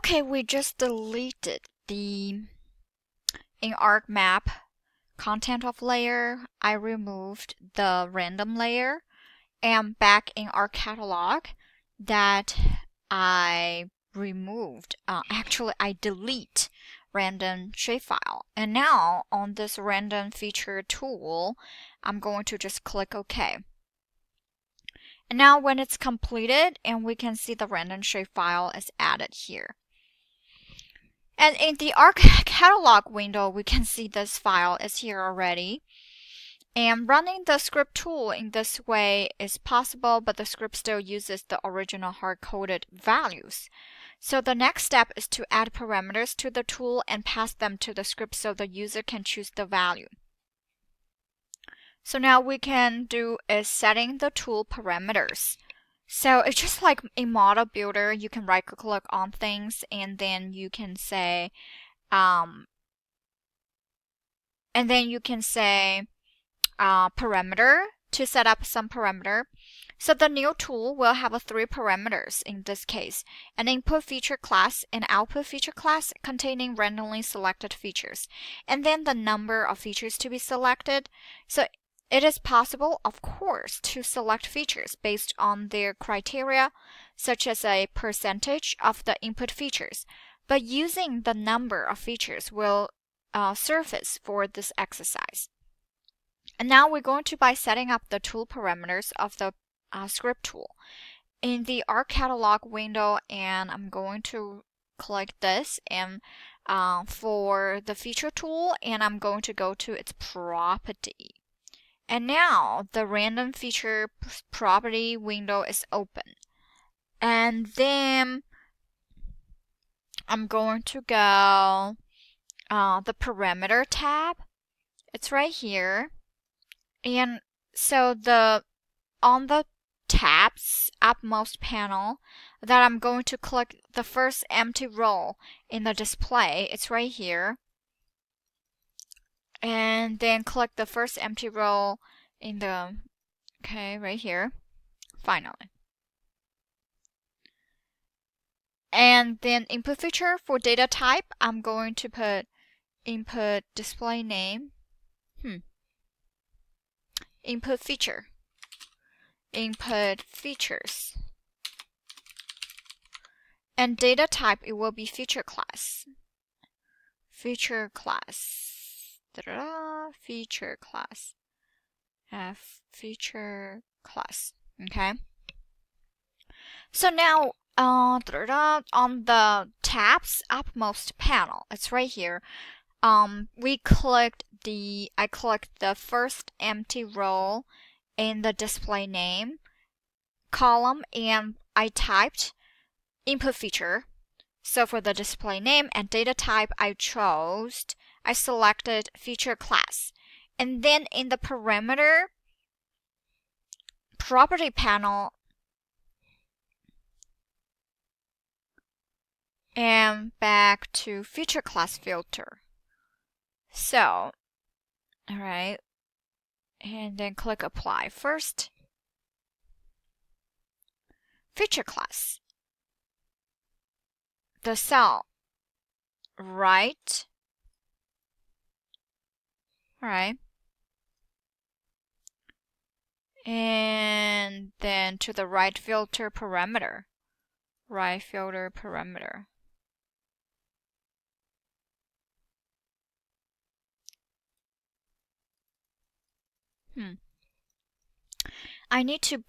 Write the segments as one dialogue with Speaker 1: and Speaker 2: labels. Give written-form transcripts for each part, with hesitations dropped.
Speaker 1: Okay, we just deleted the in ArcMap content of layer. I removed the random layer, and back in our catalog that I removed. Actually, I delete random shapefile. And now on this random feature tool, I'm going to just click OK. And now when it's completed, and we can see the random shapefile is added here. And in the ArcCatalog window, we can see this file is here already. And running the script tool in this way is possible, but the script still uses the original hard-coded values. So the next step is to add parameters to the tool and pass them to the script so the user can choose the value. So now we can do is setting the tool parameters. So it's just like a model builder. You can right-click on things and then you can say, parameter to set up some parameter. So the new tool will have 3 parameters in this case, an input feature class, an output feature class containing randomly selected features, and then the number of features to be selected. So it is possible, of course, to select features based on their criteria, such as a percentage of the input features, but using the number of features will suffice for this exercise. And now we're going to by setting up the tool parameters of the script tool in the ArcCatalog window, and I'm going to click this and for the feature tool, and I'm going to go to its property. And now the random feature property window is open. And then I'm going to go the parameter tab. It's right here. And so on the tabs upmost panel that I'm going to click the first empty row in the display. It's right here. And then click the first empty row in the, right here, finally. And then input feature for data type, I'm going to put input display name. Input feature. Input features. And data type, it will be feature class. Feature class. Feature class. Feature class. Okay. So now on the tabs upmost panel, it's right here. I clicked the first empty row in the display name column, and I typed input feature. So for the display name and data type, I selected feature class. And then in the parameter property panel, and back to feature class filter. So, alright, and then click apply first. Feature class. The cell right. Alright. And then to the right filter parameter. Right filter parameter. I need to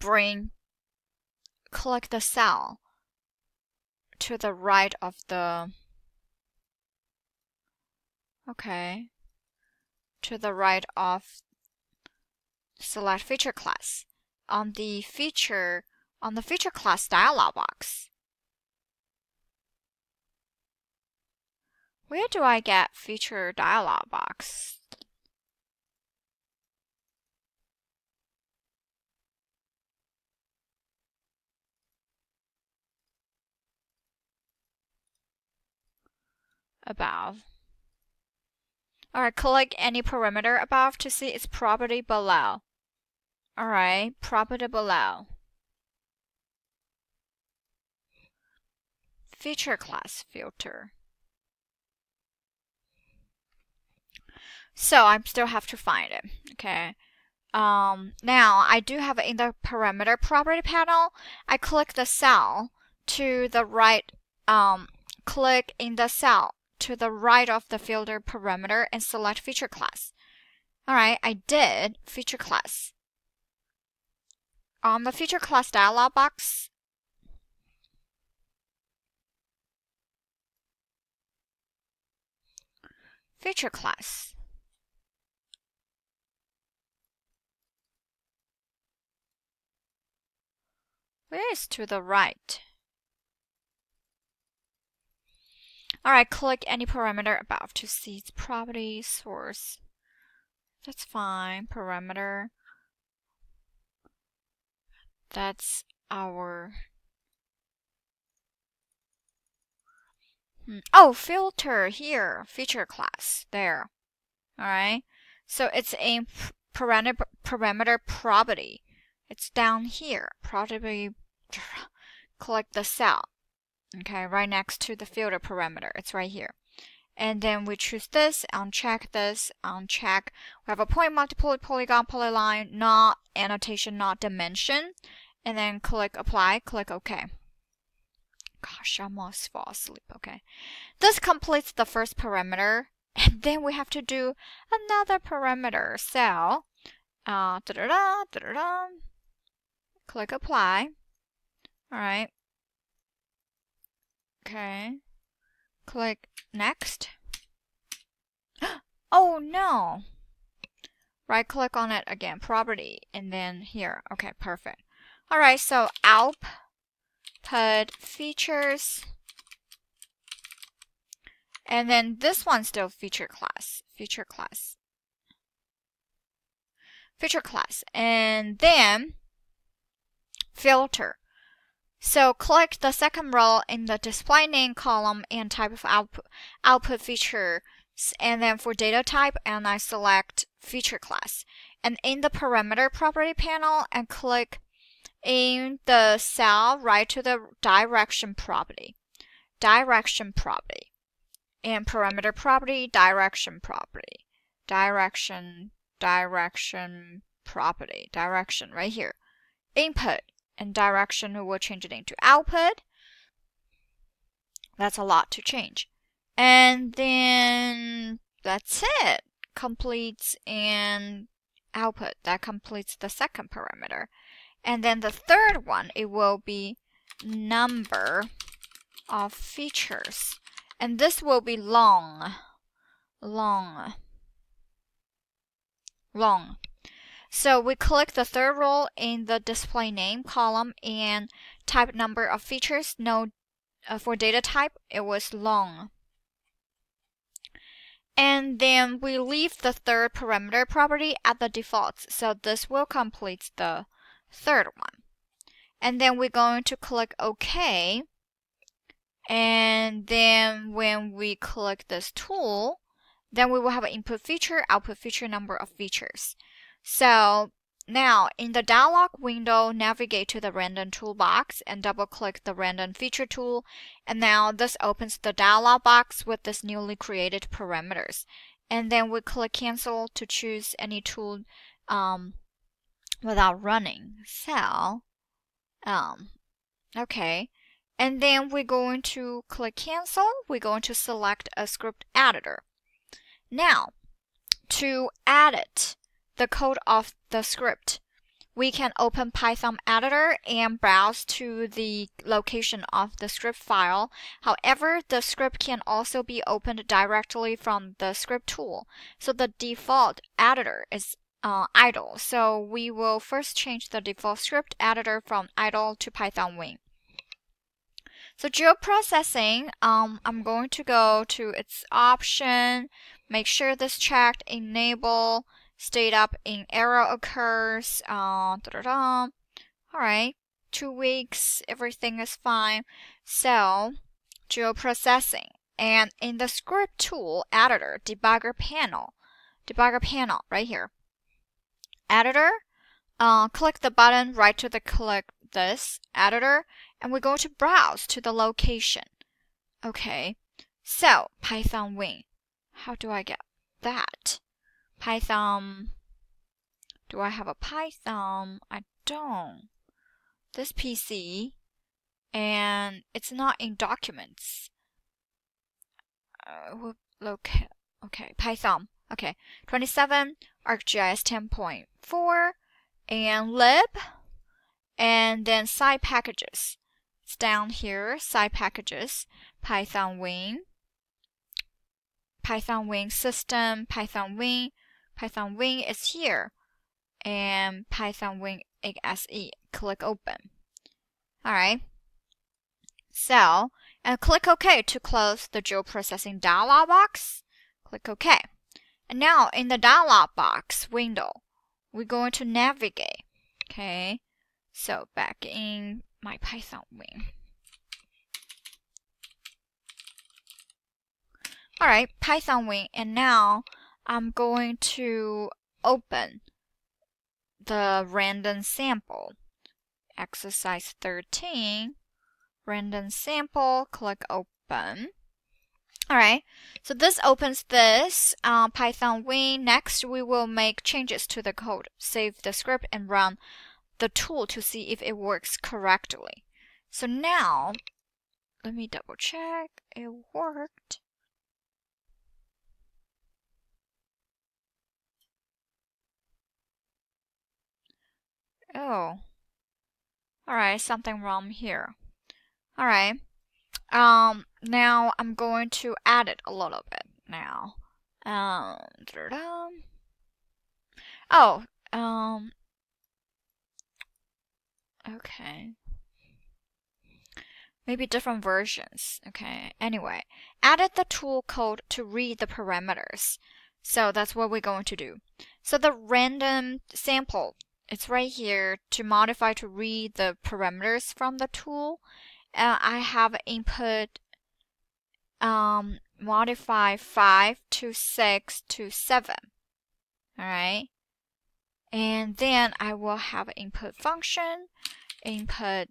Speaker 1: click the cell to the right of the, to the right of select feature class on the feature class dialog box. Where do I get feature dialog box? Above. Alright, click any parameter above to see its property below. Alright, property below. feature class filter. So I still have to find it. Okay. Now I do have it in the parameter property panel. I click the cell to the right. Click in the cell to the right of the filter parameter and select feature class. Alright, I did feature class. On the feature class dialog box, feature class. Where is to the right? Alright, click any parameter above to see its property source. That's fine. Parameter. That's our... Oh, filter here. Feature class. There. Alright. So it's a parameter property. It's down here. Property. Click the cell. Okay, right next to the filter parameter. It's right here. And then we choose this, uncheck this, uncheck. We have a point, multiple, polygon, polyline, not annotation, not dimension. And then click apply, click OK. Gosh, I almost fall asleep. Okay. This completes the first parameter. And then we have to do another parameter. Cell. Click apply. Alright. Okay. Click next. Oh no! Right click on it again, property, and then here. Okay, perfect. Alright, so output features. And then this one's still feature class. Feature class. Feature class. And then filter. So click the second row in the display name column and type of output feature. And then for data type, and I select feature class. And in the parameter property panel, and click in the cell right to the direction property. Direction property. And parameter property, direction property. Direction property. Direction right here. Input. And direction, we will change it into output. That's a lot to change. And then that's it. Completes and output. That completes the second parameter. And then the third one, it will be number of features. And this will be long. So we click the third row in the display name column and type number of features. No, for data type, it was long. And then we leave the third parameter property at the defaults. So this will complete the third one. And then we're going to click OK. And then when we click this tool, then we will have an input feature, output feature, number of features. So now in the dialog window, navigate to the random toolbox and double click the random feature tool. And now this opens the dialog box with this newly created parameters. And then we click cancel to choose any tool without running. So, okay. And then we're going to click cancel. We're going to select a script editor. Now, to edit the code of the script, we can open Python editor and browse to the location of the script file. However, the script can also be opened directly from the script tool. So the default editor is idle. So we will first change the default script editor from idle to Python Win. So geoprocessing, I'm going to go to its option, make sure this checked, enable, state up in error occurs, Alright, 2 weeks, everything is fine. So, geoprocessing. And in the script tool editor, debugger panel right here. Editor, click the button right to the click this editor, and we're going to browse to the location. Okay, so Python win. How do I get that? Python. Do I have a Python? I don't. This PC, and it's not in documents. Okay, Python. Okay, 27, ArcGIS 10.4, and lib, and then side packages. It's down here, side packages, Python win, Python win system, Python win is here, and Python win exe. Click open. Alright. So, and click OK to close the geoprocessing dialog box. Click OK. And now in the dialog box window, we're going to navigate. Okay. So back in my Python win. Alright, Python win, and now I'm going to open the random sample. Exercise 13. Random sample, click open. Alright, so this opens this Python win. Next, we will make changes to the code, save the script, and run the tool to see if it works correctly. So now, let me double check. It worked. Oh. Alright, something wrong here. Alright. Now I'm going to add it a little bit now. Okay. Maybe different versions. Okay. Anyway, added the tool code to read the parameters. So that's what we're going to do. So the random sample, it's right here to modify to read the parameters from the tool. I have input modify 5 to 6 to 7. Alright. And then I will have input function, input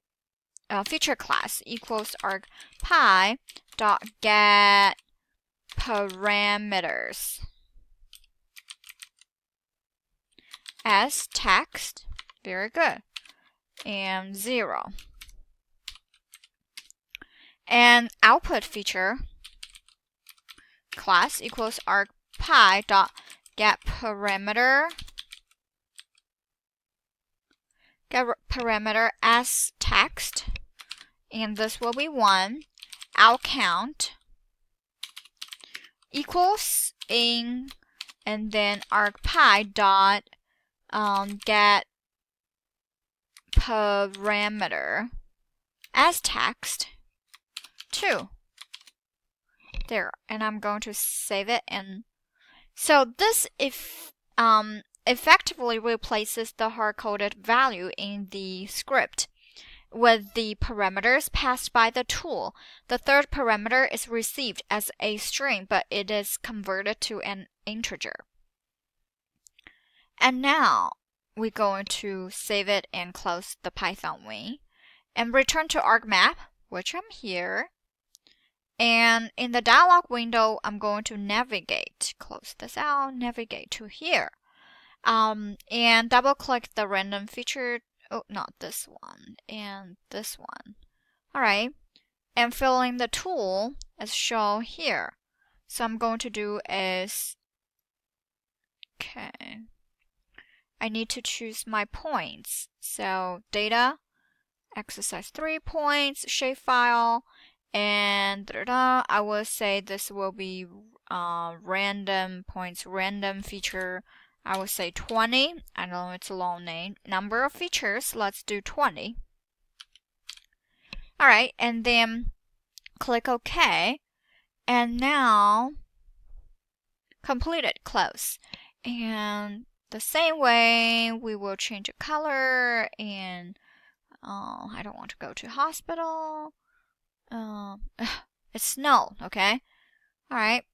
Speaker 1: feature class equals argpy dot get parameters as text. Very good. And 0. And output feature class equals argpy dot get parameter as text, and this will be 1. Out count equals in, and then argpy dot get parameter as text 2. There, and I'm going to save it. And so this effectively replaces the hard-coded value in the script with the parameters passed by the tool. The third parameter is received as a string, but it is converted to an integer. And now we're going to save it and close the Python win and return to ArcMap, which I'm here. And in the dialog window, I'm going to navigate, close this out, navigate to here. And double click the random feature. Oh, not this one, and this one. Alright, and fill in the tool as shown here. So I'm going to do is, okay, I need to choose my points. So data, exercise 3 points, shapefile, and I will say this will be random points, random feature. I would say 20. I know it's a long name. Number of features, let's do 20. Alright, and then click OK. And now complete it, close. And the same way, we will change the color. And I don't want to go to hospital. It's snow, okay? Alright,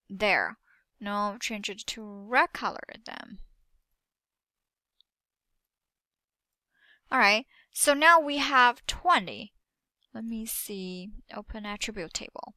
Speaker 1: there. No, change it to red color then. Alright, so now we have 20. Let me see, open attribute table.